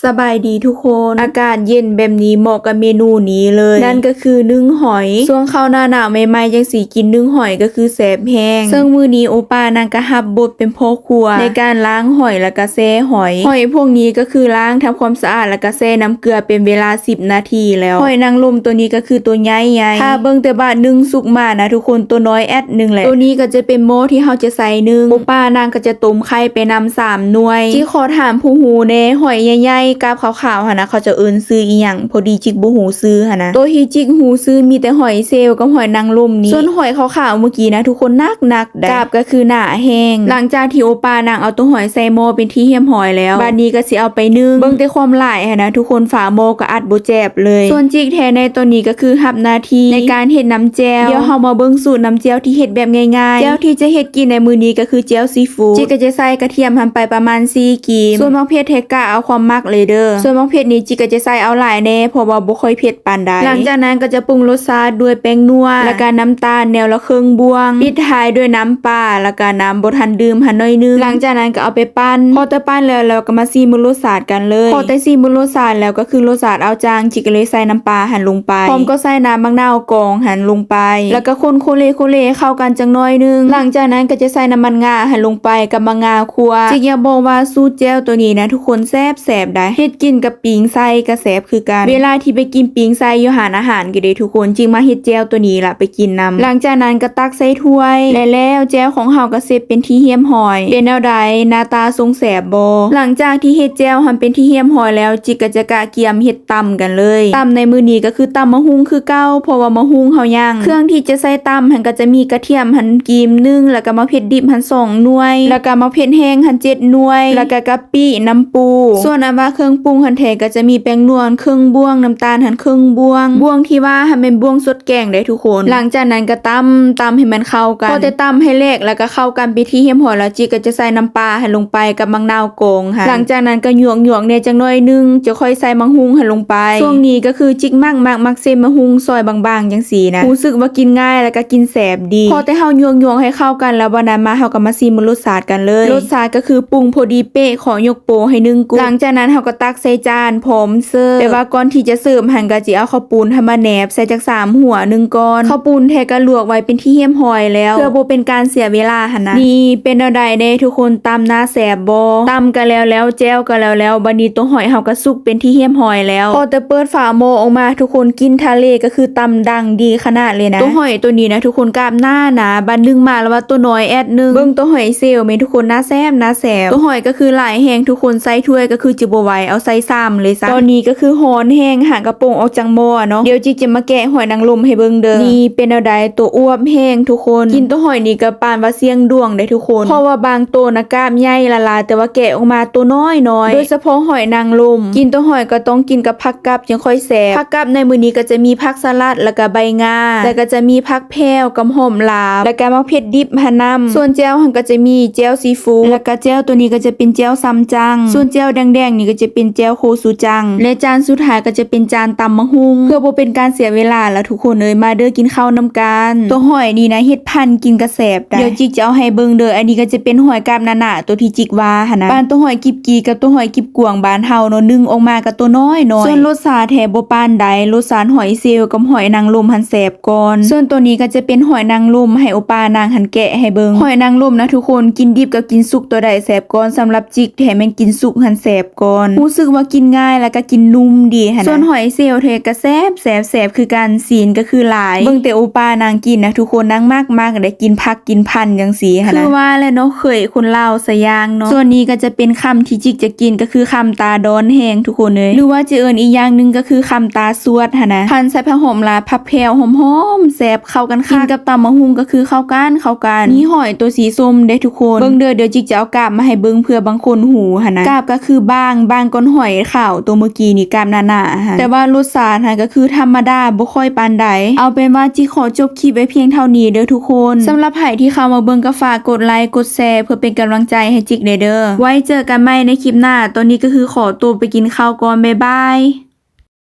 สบายดีทุกคนอากาศเย็นแบบนี้เหมาะกับเมนูนี้เลยนั่นก็คือนึ่งหอยช่วงเข้าหน้าหนาวใหม่ๆจังสีกินนึ่งหอยก็คือแสบแห้งซึ่งมื้อนี้โอป้านางก็รับบทเป็นพ่อครัวในการล้างหอยแล้วก็แซ่หอยพวกนี้ก็คือล้างทำความสะอาดแล้วก็แซ่น้ำเกลือเป็นเวลา10นาทีแล้วหอยนางรมตัวนี้ก็คือตัวใหญ่ๆถ้าเบิ่งแต่บาดนึ่งสุกมานะทุกคนตัวน้อยแอดนึงแหละตัวนี้ก็จะเป็นหม้อที่เฮาจะใส่นึ่งโอป้านางก็จะต้มไข่ไปนำ3หน่วยที่ขอถามผู้หูแน่หอยใหญ่ๆกับขาวๆหั่นนะเขาจะเอิ้นซื้ออีหยังพอดีจิกบ่หูซื้อหั่นนะตัวที่จิกหูซื้อมีแต่หอยเซลล์กับหอยนางรมนี่ส่วนหอยขาวๆเมื่อกี้นะทุกคนนักๆกาบก็คือหน้าแห้งหลังจากที่โอป้านางเอาตัวหอยใส่หม้อเป็นที่เหี่ยมหอยแล้วบัดนี้ก็สิเอาไปนึ่งเบิ่งแต่ความหลายหั่นนะทุกคนฝาหม้อก็อัดบ่แจบเลยส่วนจิกแท้ในตัวนี้ก็คือรับหน้าที่ในการเฮ็ดน้ำแจ่วเดี๋ยวเฮามาเบิ่งสูตรน้ำแจ่วที่เฮ็ดแบบง่ายๆแจ่วที่จะเฮ็ดกินในมื้อนี้ก็คือแจ่วซีฟู้ดจิกก็จะใส่กระเทียมหั่นไปประมาณ4กีบส่วนมะเขือเทศก็เอาความมักเลยเด้อส่วนมะเขือนี้จิกก็จะใส่เอาหลายแน่เพราะว่าบ่ค่อยเผ็ดปานใดหลังจากนั้นก็จะปรุงรสชาติด้วยแป้งนัวแล้วก็น้ำตาลแนวละครึ่งบวงปิดท้ายด้วยน้ำปลาแล้วก็น้ำบ่ทันดื่มหันหน่อยนึงหลังจากนั้นก็เอาไปปั้นพอตะปั้นแล้วเราก็มาซีมื้อรสชาติกันเลยพอแต่ซีมื้อรสชาติแล้วก็คือรสชาติเอาจางจิกก็เลยใส่น้ำปลาหั่นลงไปพร้อมก็ใส่น้ำมะนาวกรองหั่นลงไปแล้วก็คนโคเลเข้ากันจังน้อยนึงหลังจากนั้นก็จะใส่น้ำมันงาหั่นลงไปกับมะงาคั่วจิกอยากบอกว่าสูตรแจ่วตัวนี้นะทุกคนแซ่บได้เฮ็ดกินกับปิงไส้ก็แซ่บคือกันเวลาที่ไปกินปิงไส้อยู่หานอาหารก็ได้ทุกคนจึงมาเฮ็ดแจ่วตัวนี้ล่ะไปกินนำหลังจากนั้นก็ตักใส่ถ้วยและแล้วแจ่วของเฮาก็เสร็จเป็นที่เหี่ยมหอยเป็นแนวใดหน้าตาทรงแซ่บบ่หลังจากที่เฮ็ดแจ่วหันเป็นที่เหี่ยมหอยแล้วจิกก็จะกะเกียมเฮ็ดตำกันเลยตำในมื้อนี้ก็คือตำมะฮุ่งคือเก่าเพราะว่ามะฮุ่งเฮาย่างเครื่องที่จะใส่ตำหันก็จะมีกระเทียมหันกีม1แล้วก็มะเขือดิบหัน2หน่วยแล้วก็มะเขือแห้งหัน7หน่วยแล้วก็กะปิน้ำปูส่วนอันว่าเครื่องปรุงหันแท้ก็จะมีแป้งนวลครึ่งบ้วงน้ำตาลหันครึ่งบ้วงที่ว่าให้เป็นบ้วงสดแกงได้ทุกคนหลังจากนั้นก็ตำให้มันเข้ากันพอจะตำให้เละแล้วก็เข้ากันไปที่เหี่ยมหอยแล้วจิก็จะใส่น้ำปลาให้ลงไปกับมะนาวโกงค่ะหลังจากนั้นก็หยวกเนี่ยจังน้อยนึงจะค่อยใส่มังหุงให้ลงไปช่วงนี้ก็คือจิกมักเส้นมะฮุงซอยบางๆจังซี่นะรู้สึกว่ากินง่ายแล้วก็กินแสบดีพอแต่เฮาหยวกให้เข้ากันแล้วบัดนั้นมาเฮาก็มาซิมรสชาติกันเลยรสชาติก็คือปรุงพอดีเป๊ะขอยกโปให้1กุ๊กหลังจากนั้นเฮาก็ตักใส่จานพร้อมเสิร์ฟแต่ว่าก่อนที่จะเสิร์ฟหันก็สิเอาข้าวปูนให้มาแหนบใส่จัก3หัว1ก้อนข้าวปูนแท้ก็ลวกไว้เป็นที่เหี่ยมหอยแล้วเพื่อบ่เป็นการเสียเวลาหั่นนะนี่เป็นแนวใดเด้ทุกคนตำหน้าแสบบ่ตำก็แล้วแจ่วก็แล้วบัดนี้ตัวหอยเฮาก็สุกเป็นที่เหี่ยมหอยแล้วพอแต่เปิดฝาหม้อออกมาทุกคนกินทะเลก็คือตำดังดีขนาดเลยนะตัวหอยตัวนี้นะทุกคนกล้ามหน้านะบัดนึงมาแล้วว่าตัวน้อยแอดนึงเบิ่งตัวหอยเซลแม่ทุกคนหน้าแซ่บตัวหอยก็คือหลายแฮงทุกคนใส่ถ้วยก็คือจิบ่ไหวเอาใส่ซ้ำเลยซะตอนนี้ก็คือฮ้อนแฮงหางกระโปรงออกจากหม้อเนาะเดี๋ยวจิจะมาแกะหอยนางรมให้เบิ่งเด้อนี่เป็นแนวใดตัวอ้วบแฮงทุกคนกินตัวหอยนี่ก็ปานว่าเสียงดวงได้ทุกคนเพราะว่าบางตัวนะกล้ามใหญ่ละลาแต่ว่าแกะออกมาตัวน้อยโดยเฉพาะหอยนางรมกินตัวหอยก็ต้องกินกับผักกับจึงค่อยแซ่บผักกับในมื้อนี้ก็จะมีผักสลัดแล้วก็ใบงาแล้วก็จะมีผักแพรวกับหอมลาบแล้วก็มะเขือดิบหะนำส่วนแจ่วหันก็จะมีแจ่วซีฟู้ดแล้วก็แจ่วตัวนี้ก็จะเป็นแจ่วซัมจังส่วนแจ่วแดงๆนี่ก็จะเป็นแจ่วโคซูจังและจานสุดท้ายก็จะเป็นจานตำมะฮุ่งเพื่อบ่เป็นการเสียเวลาแล้วทุกคนมาเด้อกินข้าวนำกันตัวหอยนี่นะเฮ็ดพันกินกระแสบได้เดี๋ยวจิกจะเอาให้เบิ่งเด้ออันนี้ก็จะเป็นหอยกาบหนาๆตัวที่จิกว่าหั่นนะบ้านตัวหอยกิบกีกับตัวหอยกิบกวางบ้านเฮาเนาะนึ่งออกมากับตัวน้อยส่วนรสชาติแท้บ่ปานใดรสชาติหอยเซลกับหอยนางรมหันแสบก่อนส่วนตัวนี้ก็จะเป็นหอยนางรมให้โอปานางหันแกะให้เบิ่งหอยนางรมนะทุกคนกินดิบกับกินสุกตัวใดแสบก่อนสำหรับจิกแท้แม่นกินสุกหันแสบก่อนรู้สึกว่ากินง่ายแล้วก็กินนุ่มดีหั่นนะส่วนหอยเซลแท้ก็แซ่บคือการศีลก็คือหลายเบิ่งแต่โอปานางกินนะทุกคนนางมากได้กินผักกินพันจังซี่หั่นนะคือว่าแล้วเนาะเคยคนลาวซะอย่างเนาะส่วนนี้ก็จะเป็นคำที่จิกจะกินก็คือคำตาดอนแห้งทุกคนหรือว่าจะเอิ้นอีกอย่างนึงก็คือคำตาสวดหั่นนะพันใส่ผ้าห่มลาผักแพรวหอมๆแซ่บเข้ากันกินกับตำมะฮุ่งก็คือเข้ากันนี่หอยตัวสีส้มได้ทุกคนเบิ่งเดี๋ยวจิกจะเอากาบมาให้เบิ่งเพื่อบางคนหูหั่นนะกาบก็คือบางก้อนหอยขาวตัวเมื่อกี้นี่กาบหนาๆหั่นแต่ว่ารสชาติก็คือธรรมดาบ่ค่อยปานใดเอาเป็นว่าจิขอจบคลิปไว้เพียงเท่านี้เด้อทุกคนสำหรับไผที่เข้ามาเบิ่งก็ฝากกดไลค์กดแชร์เพื่อเป็นกำลังใจให้จิกเด้อไว้เจอกันใหม่ในคลิปหน้าตอนนี้ก็คือขอตัวไปกินข้าวก่อนบ๊ายบาย